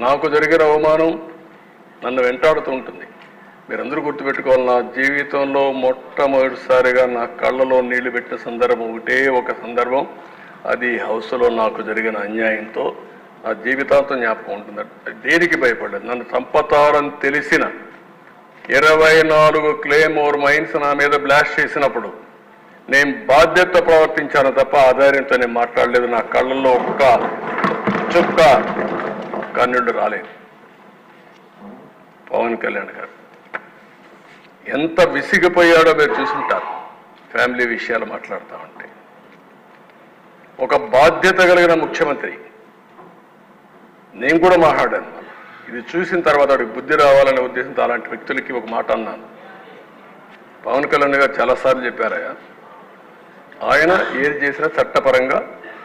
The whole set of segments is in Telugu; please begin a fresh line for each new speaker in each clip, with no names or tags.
నాకు జరిగిన అవమానం నన్ను వెంటాడుతూ ఉంటుంది. మీరందరూ గుర్తుపెట్టుకోవాలి, నా జీవితంలో మొట్టమొదటిసారిగా నా కళ్ళలో నీళ్లు పెట్టిన సందర్భం ఒకటే ఒక సందర్భం. అది హౌస్లో నాకు జరిగిన అన్యాయంతో నా జీవితాంతం జ్ఞాపకం ఉంటుంది. దేనికి భయపడలేదు. నన్ను చంపతారని తెలిసిన 24 క్లేమోర్ మైన్స్ నా మీద బ్లాస్ట్ చేసినప్పుడు నేను బాధ్యత ప్రవర్తించాను తప్ప ఆధార్యంతో నేను మాట్లాడలేదు. నా కళ్ళల్లో ఒక్క చుక్క కన్నుడు రాలేదు. పవన్ కళ్యాణ్ గారు ఎంత విసిగిపోయాడో మీరు చూసుంటారు. ఫ్యామిలీ విషయాలు మాట్లాడుతూ ఉంటే ఒక బాధ్యత కలిగిన ముఖ్యమంత్రి. నేను కూడా మాట్లాడాను. ఇది చూసిన తర్వాత వాడికి బుద్ధి రావాలనే ఉద్దేశంతో అలాంటి వ్యక్తులకి ఒక మాట అన్నాను. పవన్ కళ్యాణ్ గారు చాలాసార్లు చెప్పారయ్యా, ఆయన ఏది చేసినా చట్టపరంగా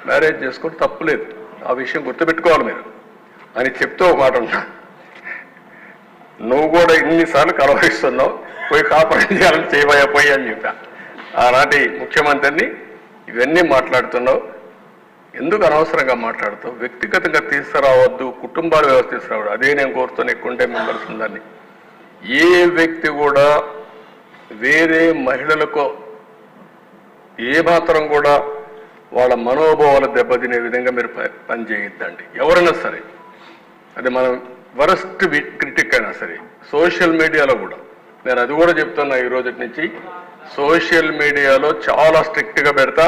మ్యారేజ్ చేసుకుంటే తప్పులేదు, ఆ విషయం గుర్తుపెట్టుకోవాలి మీరు అని చెప్తూ ఒక మాట ఉన్నా. నువ్వు కూడా ఇన్నిసార్లు కలవరిస్తున్నావు, పోయి కాపాడు చేయాలని చేయబోయి అని చెప్పా. ఆనాటి ముఖ్యమంత్రిని ఇవన్నీ మాట్లాడుతున్నావు, ఎందుకు అనవసరంగా మాట్లాడుతావు, వ్యక్తిగతంగా తీసుకురావద్దు, కుటుంబాల వ్యవస్థ తీసుకురావద్దు. అదే నేను కోరుతాను. ఎక్కువంటే మెంబర్స్ ఉందని ఏ వ్యక్తి కూడా వేరే మహిళలకు ఏ మాత్రం కూడా వాళ్ళ మనోభావాలు దెబ్బతినే విధంగా మీరు పని చేయొద్దండి. ఎవరైనా సరే, అది మనం వరస్ట్ క్రిటిక్ అయినా సరే. సోషల్ మీడియాలో కూడా నేను అది కూడా చెప్తున్నా. ఈ రోజు నుంచి సోషల్ మీడియాలో చాలా స్ట్రిక్ట్గా పెడతా,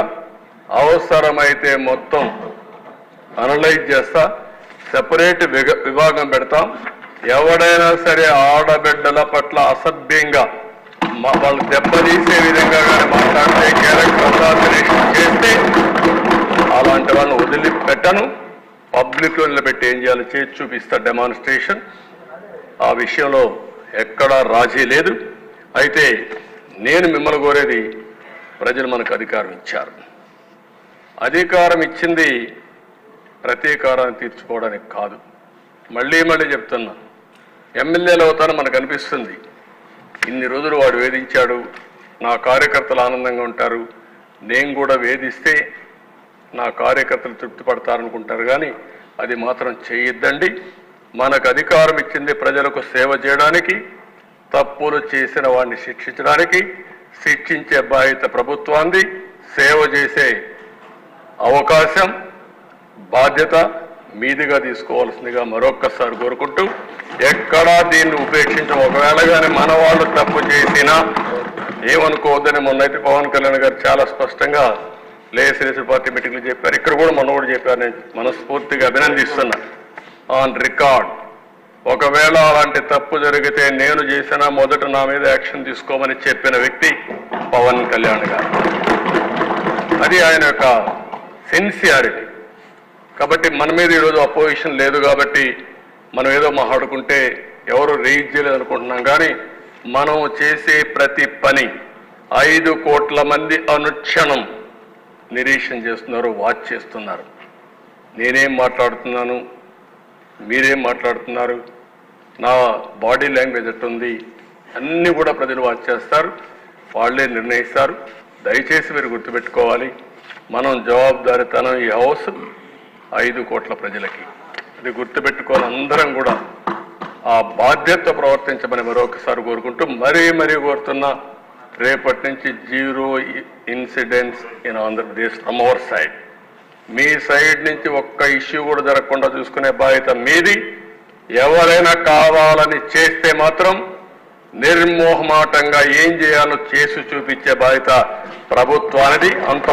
అవసరమైతే మొత్తం అనలైజ్ చేస్తా, సెపరేట్ విభాగం పెడతాం. ఎవడైనా సరే ఆడబిడ్డల పట్ల అసభ్యంగా వాళ్ళు దెబ్బతీసే విధంగా కానీ మాట్లాడితే, క్యారెక్టర్ అసాసినేషన్ చేస్తే అలాంటి వాళ్ళని వదిలిపెట్టను. పబ్లిక్లో నిలబెట్టి ఏం చేయాలో చేసి చూపిస్తా డెమాన్స్ట్రేషన్. ఆ విషయంలో ఎక్కడా రాజీ లేదు. అయితే నేను మిమ్మల్ని కోరేది, ప్రజలు మనకు అధికారం ఇచ్చారు. అధికారం ఇచ్చింది ప్రతీకారాన్ని తీర్చుకోవడానికి కాదు. మళ్ళీ మళ్ళీ చెప్తున్నా, ఎమ్మెల్యేలు అవుతానని మనకు అనిపిస్తుంది. ఇన్ని రోజులు వాడు వేధించాడు, నా కార్యకర్తలు ఆనందంగా ఉంటారు, నేను కూడా వేధిస్తే నా కార్యకర్తలు తృప్తి పడతారనుకుంటారు. కానీ అది మాత్రం చేయొద్దండి. మనకు అధికారం ఇచ్చింది ప్రజలకు సేవ చేయడానికి, తప్పులు చేసిన వాడిని శిక్షించడానికి. శిక్షించే బాధ్యత ప్రభుత్వాన్ని, సేవ చేసే అవకాశం బాధ్యత మీదిగా తీసుకోవాల్సిందిగా మరొక్కసారి కోరుకుంటూ, ఎక్కడా దీన్ని ఉపేక్షించం. ఒకవేళ కానీ మన వాళ్ళు తప్పు చేసినా ఏమనుకోవద్దని మొన్నైతే పవన్ కళ్యాణ్ గారు చాలా స్పష్టంగా లేసలేసరి పార్టీ మీటింగ్లు చెప్పారు. ఇక్కడ కూడా మొన్న కూడా చెప్పారు. నేను మనస్ఫూర్తిగా అభినందిస్తున్నా. ఆన్ రికార్డ్, ఒకవేళ అలాంటి తప్పు జరిగితే నేను చేసినా మొదట నా మీద యాక్షన్ తీసుకోమని చెప్పిన వ్యక్తి పవన్ కళ్యాణ్ గారు. అది ఆయన యొక్క సిన్సియారిటీ. కాబట్టి మన మీద ఈరోజు అపోజిషన్ లేదు కాబట్టి మనం ఏదో మాట్లాడుకుంటే ఎవరు రేజ్ చేయలేదు అనుకుంటున్నాం. కానీ మనం చేసే ప్రతి పని 5 కోట్ల మంది అనుక్షణం నిరీక్షణ చేస్తున్నారు, వాచ్ చేస్తున్నారు. నేనేం మాట్లాడుతున్నాను, మీరేం మాట్లాడుతున్నారు, నా బాడీ లాంగ్వేజ్ ఎట్టుంది, అన్నీ కూడా ప్రజలు వాచ్ చేస్తారు, వాళ్ళే నిర్ణయిస్తారు. దయచేసి మీరు గుర్తుపెట్టుకోవాలి, మనం జవాబుదారీతనం ఈ హౌస్ 5 కోట్ల ప్రజలకి. అది గుర్తుపెట్టుకోవాలి. అందరం కూడా ఆ బాధ్యత ప్రవర్తించమని మరొకసారి కోరుకుంటూ, మరీ కోరుతున్నా, రేపటి నుంచి 0 incidents in Andhra Pradesh from our side. Me side నుంచి ఒక్క ఇష్యూ కూడా జరగకుండా చూసుకునే బాధ్యత మీది. ఎవరైనా కావాలని చేస్తే మాత్రం నిర్మోహమాటంగా ఏం చేయాలో చేసి చూపించే బాధ్యత ప్రభుత్వానిది. అంత